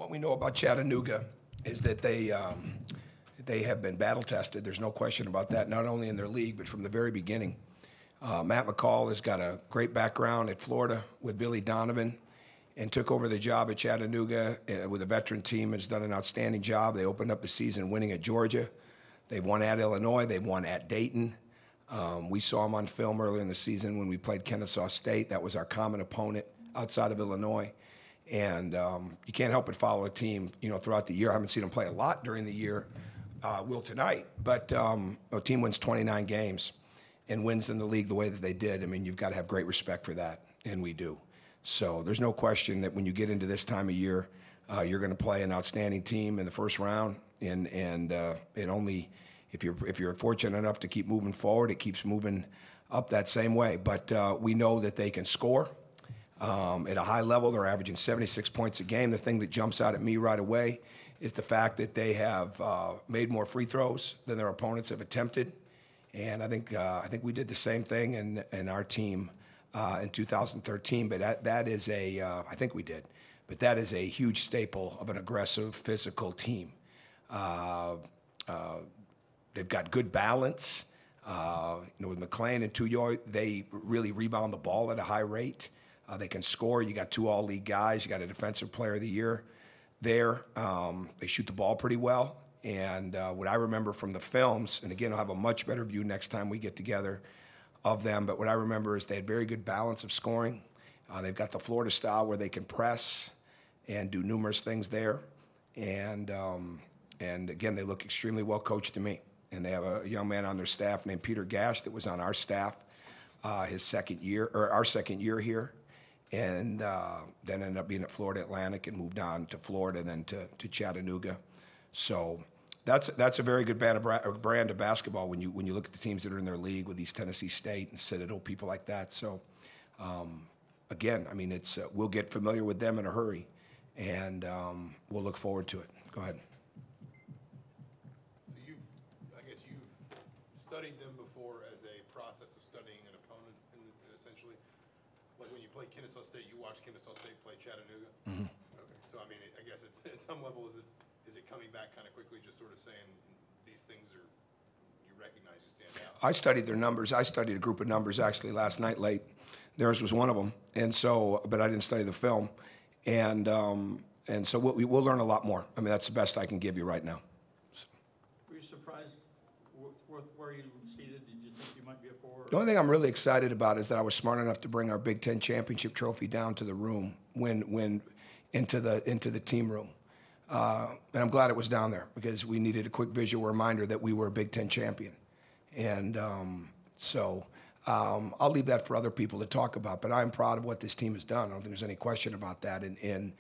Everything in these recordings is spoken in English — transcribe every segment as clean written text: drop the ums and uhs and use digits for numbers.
What we know about Chattanooga is that they have been battle tested. There's no question about that, not only in their league, but from the very beginning. Matt McCall has got a great background at Florida with Billy Donovan and took over the job at Chattanooga with a veteran team, has done an outstanding job. They opened up the season winning at Georgia. They've won at Illinois. They've won at Dayton. We saw them on film earlier in the season when we played Kennesaw State. That was our common opponent outside of Illinois. And you can't help but follow a team, throughout the year. I haven't seen them play a lot during the year. Will tonight. But a team wins 29 games and wins in the league the way that they did. I mean, you've got to have great respect for that, and we do. So there's no question that when you get into this time of year, you're going to play an outstanding team in the first round, and it only if you're fortunate enough to keep moving forward, it keeps moving up that same way. But we know that they can score at a high level. They're averaging 76 points a game. The thing that jumps out at me right away is the fact that they have made more free throws than their opponents have attempted, and I think we did the same thing in our team in 2013. But that is I think we did, but that is a huge staple of an aggressive, physical team. They've got good balance. With McClain and Tuyoy, they really rebound the ball at a high rate. They can score. You got two all-league guys. You got a defensive player of the year there. They shoot the ball pretty well. And what I remember from the films, and again, I'll have a much better view next time we get together of them, but what I remember is they had very good balance of scoring. They've got the Florida style where they can press and do numerous things there. And again, they look extremely well coached to me. And they have a young man on their staff named Peter Gash that was on our staff his second year, or our second year here. And then ended up being at Florida Atlantic and moved on to Florida and then to Chattanooga. So that's a very good brand of basketball when you look at the teams that are in their league with these Tennessee State and Citadel, people like that. So again, I mean, we'll get familiar with them in a hurry, and we'll look forward to it. Go ahead. So I guess you've studied them before as a process of studying an opponent, essentially. Like when you play Kennesaw State, you watch Kennesaw State play Chattanooga. Mm-hmm. Okay, so I mean, I guess it's at some level, is it coming back kind of quickly, just sort of saying these things you recognize, you stand out? I studied their numbers. I studied a group of numbers actually last night late. Theirs was one of them, and so, but I didn't study the film, and so we'll learn a lot more. I mean, that's the best I can give you right now. So. Were you surprised with where you seated? Did you think you might be a forward? The only thing I'm really excited about is that I was smart enough to bring our Big Ten championship trophy down to the room when into the team room. And I'm glad it was down there because we needed a quick visual reminder that we were a Big Ten champion. And so I'll leave that for other people to talk about, but I'm proud of what this team has done. I don't think there's any question about that. And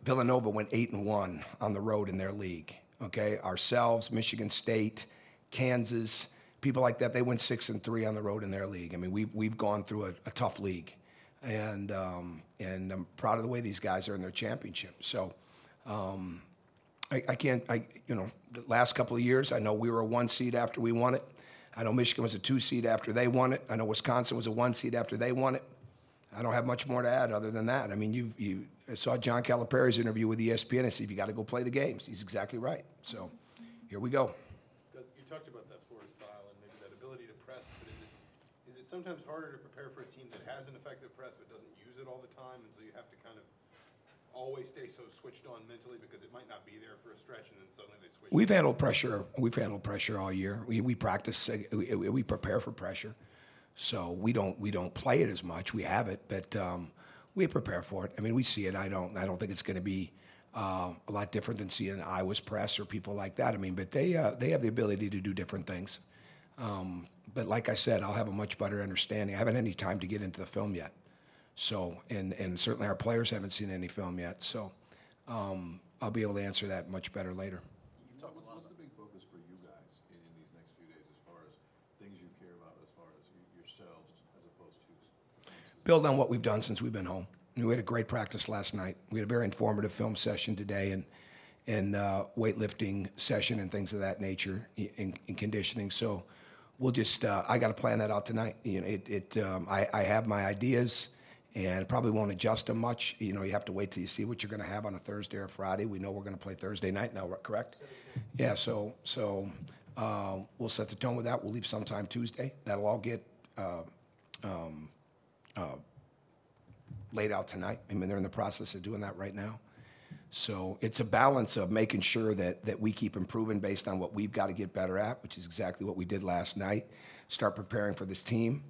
Villanova went 8-1 on the road in their league. Okay, ourselves, Michigan State, Kansas, people like that, they went 6-3 on the road in their league. I mean, we've gone through a tough league. And I'm proud of the way these guys are in their championship. So the last couple of years, I know we were a 1 seed after we won it. I know Michigan was a 2 seed after they won it. I know Wisconsin was a 1 seed after they won it. I don't have much more to add other than that. I mean, you saw John Calipari's interview with ESPN and said, you got to go play the games. He's exactly right. So here we go. You talked about that Florida style and maybe that ability to press, but is it sometimes harder to prepare for a team that has an effective press but doesn't use it all the time, and so you have to kind of always stay so switched on mentally because it might not be there for a stretch and then suddenly they switch? We've handled pressure all year. We practice, we prepare for pressure. So we don't play it as much. We have it, but we prepare for it. I mean, we see it. I don't think it's going to be a lot different than seeing Iowa's press or people like that. I mean, but they have the ability to do different things. But like I said, I'll have a much better understanding. I haven't had any time to get into the film yet. So, and certainly our players haven't seen any film yet. So I'll be able to answer that much better later. What's the big focus for you guys in these next few days as far as things you care about as far as yourselves as opposed to? Build on what we've done since we've been home. We had a great practice last night. We had a very informative film session today and weightlifting session and things of that nature in conditioning. So we'll just I got to plan that out tonight. I have my ideas, and probably won't adjust them much. You know, you have to wait till you see what you're going to have on a Thursday or Friday. We know we're going to play Thursday night now, correct? Yeah, so we'll set the tone with that. We'll leave sometime Tuesday. That'll all get laid out tonight. I mean, they're in the process of doing that right now. So it's a balance of making sure that we keep improving based on what we've got to get better at, which is exactly what we did last night. Start preparing for this team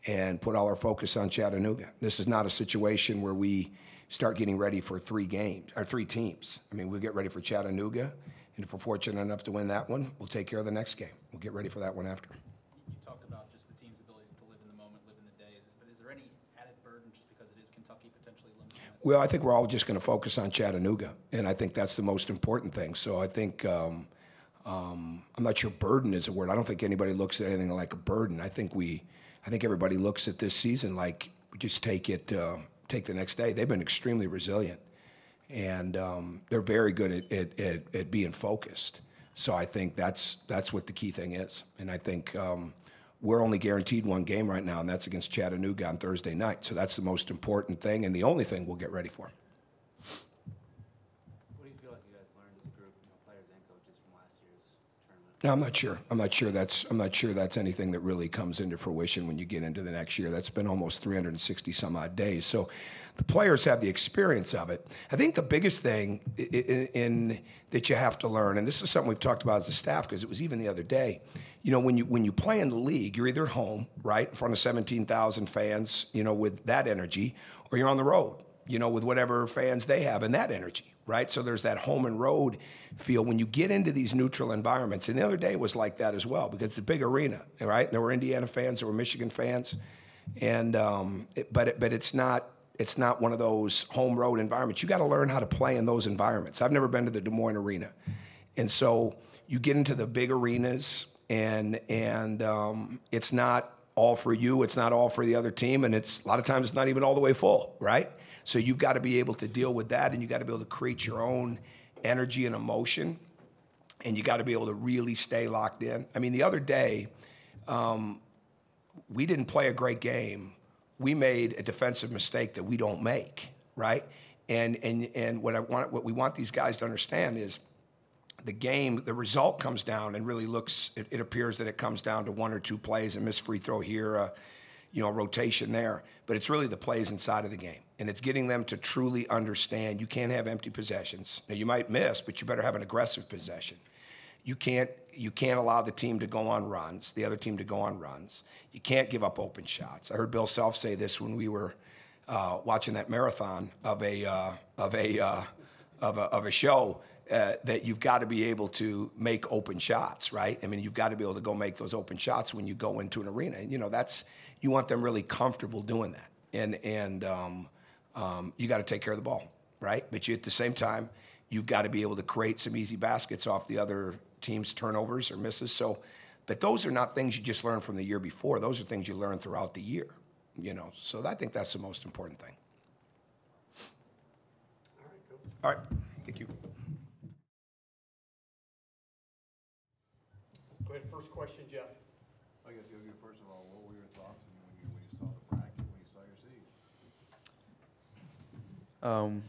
and put all our focus on Chattanooga. This is not a situation where we start getting ready for 3 teams. I mean, we'll get ready for Chattanooga, and if we're fortunate enough to win that one, we'll take care of the next game. We'll get ready for that one after. You talked about just the team's ability to live in the moment, live in the day. But is there any added burden just because it is Kentucky potentially limiting that? Well, I think we're all just going to focus on Chattanooga, and I think that's the most important thing. So I think I'm not sure burden is a word. I don't think anybody looks at anything like a burden. I think everybody looks at this season like we just take the next day. They've been extremely resilient, and they're very good at being focused. So I think that's what the key thing is. And I think we're only guaranteed 1 game right now, and that's against Chattanooga on Thursday night. So that's the most important thing and the only thing we'll get ready for. What do you feel like you guys learned as a group, players and coaches from last year's tournament? No, I'm not sure. I'm not sure that's anything that really comes into fruition when you get into the next year. That's been almost 360 some odd days. So the players have the experience of it. I think the biggest thing that you have to learn, and this is something we've talked about as a staff because it was even the other day, when you play in the league, you're either at home, right, in front of 17,000 fans, with that energy, or you're on the road, with whatever fans they have and that energy, right? So there's that home and road feel when you get into these neutral environments. And the other day was like that as well because it's a big arena, right? And there were Indiana fans, there were Michigan fans, and but it's not one of those home road environments. You got to learn how to play in those environments. I've never been to the Des Moines Arena, and so you get into the big arenas, and it's not all for you. It's not all for the other team, and it's a lot of times it's not even all the way full, right? So you've got to be able to deal with that, and you got to be able to create your own energy and emotion, and you got to be able to really stay locked in. I mean, the other day, we didn't play a great game. We made a defensive mistake that we don't make, right? And what we want these guys to understand is the result comes down and really it appears that it comes down to 1 or 2 plays, a missed free throw here, a rotation there. But it's really the plays inside of the game. And it's getting them to truly understand you can't have empty possessions. Now, you might miss, but you better have an aggressive possession. You can't allow the team to go on runs, the other team to go on runs. You can't give up open shots. I heard Bill Self say this when we were watching that marathon of a show, that you've got to be able to make open shots, right? I mean, you've got to be able to go make those open shots when you go into an arena. And, you want them really comfortable doing that. And you got to take care of the ball, right? But at the same time, you've got to be able to create some easy baskets off the other team's turnovers or misses. So, but those are not things you just learn from the year before. Those are things you learn throughout the year, So I think that's the most important thing. All right, Coach. All right, thank you. Go ahead, first question, Jeff. I guess you'll get first of all, what were your thoughts when you saw the bracket, when you saw your seed?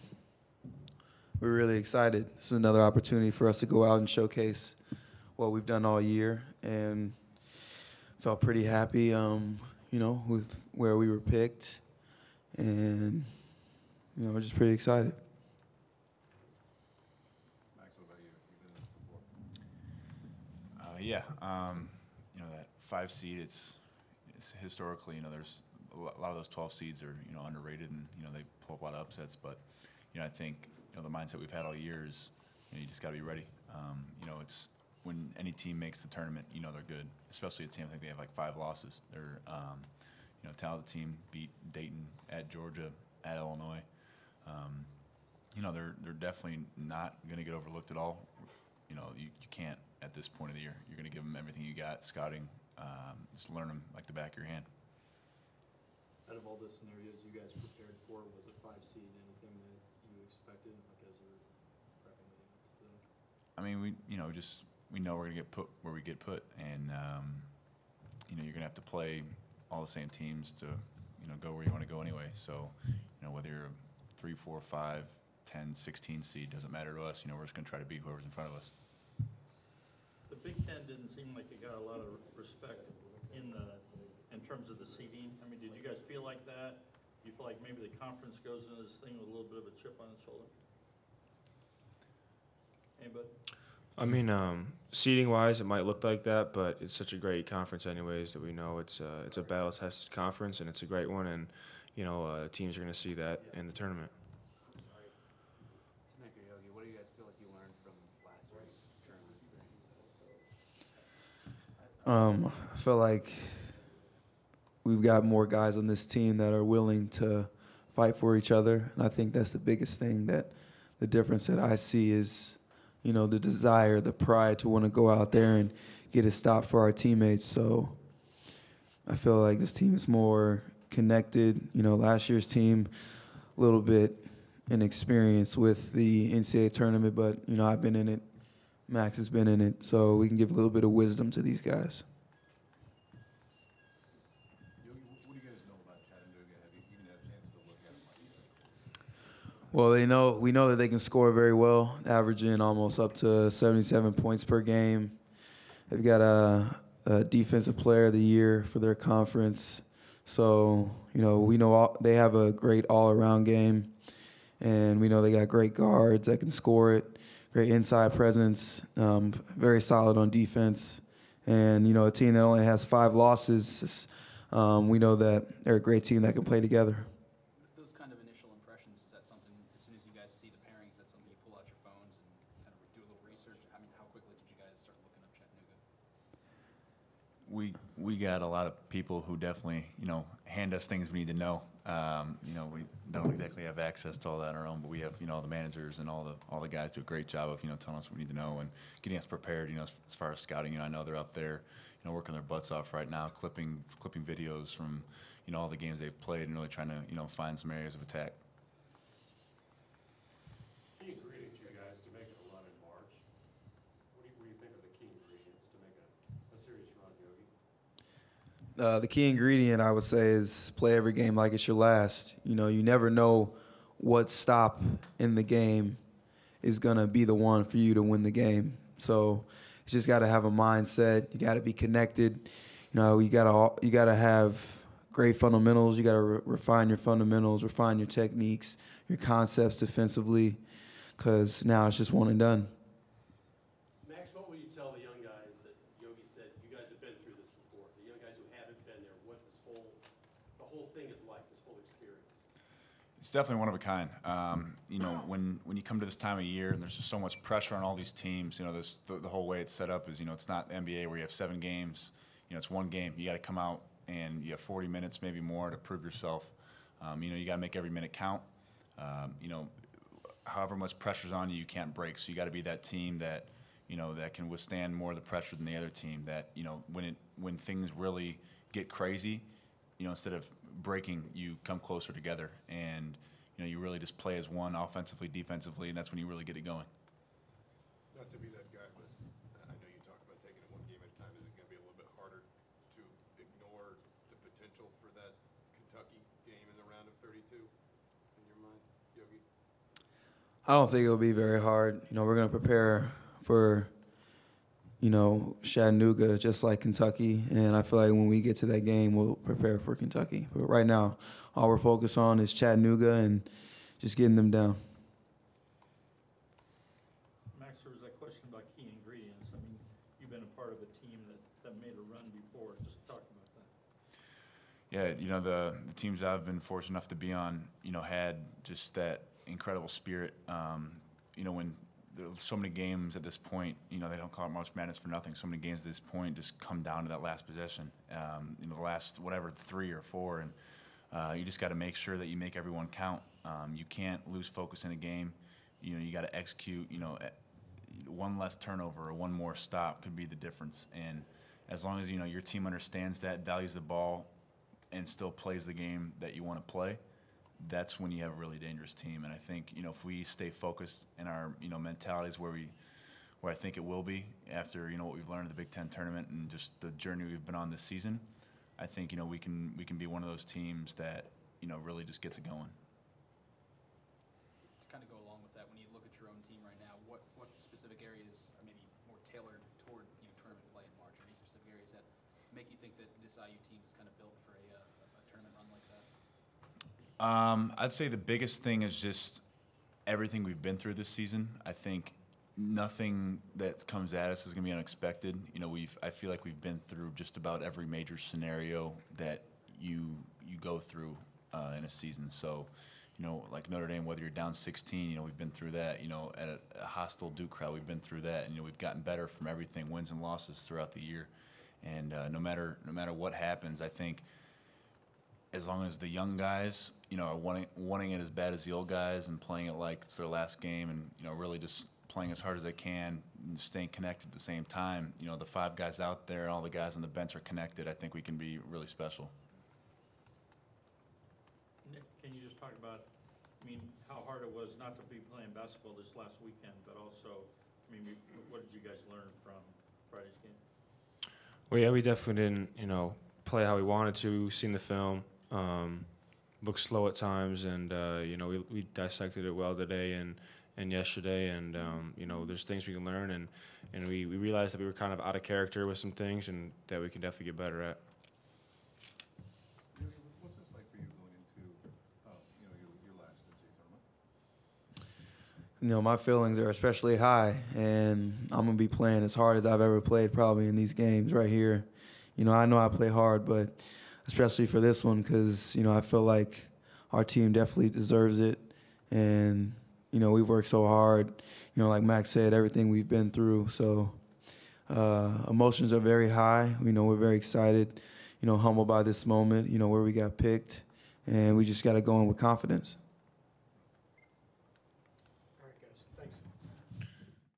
We're really excited. This is another opportunity for us to go out and showcase what we've done all year, and felt pretty happy, with where we were picked, and we're just pretty excited. Max, what about you? You've been in this before. That 5 seed, it's historically, there's a lot of those 12 seeds are, underrated, and, they pull up a lot of upsets, but, I think, the mindset we've had all year is, you just got to be ready. It's when any team makes the tournament, they're good, especially a team, I think they have like 5 losses. They're, talented team, beat Dayton at Georgia, at Illinois. They're definitely not going to get overlooked at all. You can't at this point of the year. You're going to give them everything you got, scouting, just learn them like the back of your hand. Out of all the scenarios you guys prepared for, was it 5 seed, anything that you expected, like as you were prepping to? I mean, we know we're going to get put where we get put, and you're going to have to play all the same teams to go where you want to go anyway. So, whether you're a 3, 4, 5, 10, 16 seed, doesn't matter to us. We're just going to try to beat whoever's in front of us. The Big Ten didn't seem like it got a lot of respect in terms of the seeding. I mean, did you guys feel like that? Do you feel like maybe the conference goes into this thing with a little bit of a chip on its shoulder? Anybody? I mean, seeding-wise, it might look like that, but it's such a great conference anyways that we know it's a battle-tested conference, and it's a great one, and, teams are going to see that in the tournament. Tanaka, Yogi, what do you guys feel like you learned from last year's tournament experience? I feel like we've got more guys on this team that are willing to fight for each other, and I think that's the biggest thing, that the difference that I see is, the desire, the pride to want to go out there and get a stop for our teammates. So I feel like this team is more connected. Last year's team, a little bit inexperienced with the NCAA tournament, but, I've been in it. Max has been in it. So we can give a little bit of wisdom to these guys. Yogi, what do you guys know about Chattanooga? Have you even had a chance to look at them like yet? Well, we know that they can score very well, averaging almost up to 77 points per game. They've got a defensive player of the year for their conference. So, we know they have a great all-around game, and we know they got great guards that can score it, great inside presence, very solid on defense. And, a team that only has 5 losses, we know that they're a great team that can play together. Those kind of initial impressions, is that something, as soon as you guys see the pairings, is that something you pull out your phones and kind of do a little research? I mean, how quickly did you guys start looking up Chattanooga? We got a lot of people who definitely, hand us things we need to know. We don't exactly have access to all that on our own, but we have, the managers and all the guys do a great job of, telling us what we need to know and getting us prepared, as far as scouting. I know they're up there, working their butts off right now, clipping videos from, all the games they've played and really trying to, find some areas of attack. Key ingredients, you guys, to make a run in March. What do you think are the key ingredients to make a serious run, Yogi? The key ingredient, I would say, is play every game like it's your last. You never know what stop in the game is going to be the one for you to win the game. So you just got to have a mindset. You got to be connected. You got to have great fundamentals. You got to refine your fundamentals, refine your techniques, your concepts defensively, because now it's just one and done. Max, what will you tell the young guys that Yogi said, you guys have been through this before, the young guys who haven't been there, what the whole thing is like, this whole experience? It's definitely one of a kind. When you come to this time of year and there's just so much pressure on all these teams, the whole way it's set up is, it's not NBA where you have 7 games. It's one game. You got to come out and you have 40 minutes, maybe more, to prove yourself. You got to make every minute count. However much pressure's on you, you can't break. So you got to be that team that, that can withstand more of the pressure than the other team. That, when things really get crazy, instead of breaking, you come closer together, and you really just play as one, offensively, defensively, and that's when you really get it going. Not to be that guy, but I know you talked about taking it one game at a time. Is it going to be a little bit harder to ignore the potential for that Kentucky game in the round of 32 in your mind, Yogi? I don't think it'll be very hard. We're going to prepare for, Chattanooga just like Kentucky. And I feel like when we get to that game, we'll prepare for Kentucky. But right now, all we're focused on is Chattanooga and just getting them down. Max, there was that question about key ingredients. I mean, you've been a part of a team that made a run before. Just talk about that. Yeah, the teams I've been fortunate enough to be on, had just that incredible spirit. When there's so many games at this point, they don't call it March Madness for nothing. So many games at this point just come down to that last possession, the last, 3 or 4. And you just got to make sure that you make everyone count. You can't lose focus in a game. You got to execute, one less turnover or one more stop could be the difference. And as long as, your team understands that, values the ball, and still plays the game that you want to play, that's when you have a really dangerous team. And I think, if we stay focused in our, mentalities where I think it will be after, what we've learned in the Big Ten tournament and just the journey we've been on this season, I think, you know, we can be one of those teams that, you know, really just gets it going. To kind of go along with that, when you look at your own team right now, what specific areas are maybe more tailored toward, you know, tournament play in March, or any specific areas that make you think that this IU team is kind of built for a tournament run like that? I'd say the biggest thing is just everything we've been through this season. I think nothing that comes at us is going to be unexpected. You know, I feel like we've been through just about every major scenario that you go through in a season. So, you know, like Notre Dame, whether you're down 16, you know, we've been through that. You know, at a hostile Duke crowd, we've been through that. And, you know, we've gotten better from everything, wins and losses throughout the year. And no matter what happens, I think as long as the young guys, you know, are wanting it as bad as the old guys and playing it like it's their last game, and, you know, really just playing as hard as they can and staying connected at the same time. You know, the 5 guys out there and all the guys on the bench are connected. I think we can be really special. Nick, can you just talk about, I mean, how hard it was not to be playing basketball this last weekend, but also, I mean, what did you guys learn from Friday's game? Well, yeah, we definitely didn't, you know, play how we wanted to. We've seen the film, looked slow at times, and you know, we dissected it well today and yesterday, and you know, there's things we can learn, and we realized that we were kind of out of character with some things, and that we can definitely get better at. What's this like for you going into, you know, your last NCAA tournament? You know, my feelings are especially high, and I'm going to be playing as hard as I've ever played probably in these games right here. You know I play hard, but especially for this one, because, you know, I feel like our team definitely deserves it. And, you know, we worked so hard, you know, like Max said, everything we've been through. So emotions are very high. You know, we're very excited, you know, humbled by this moment, you know, where we got picked. And we just got to go in with confidence.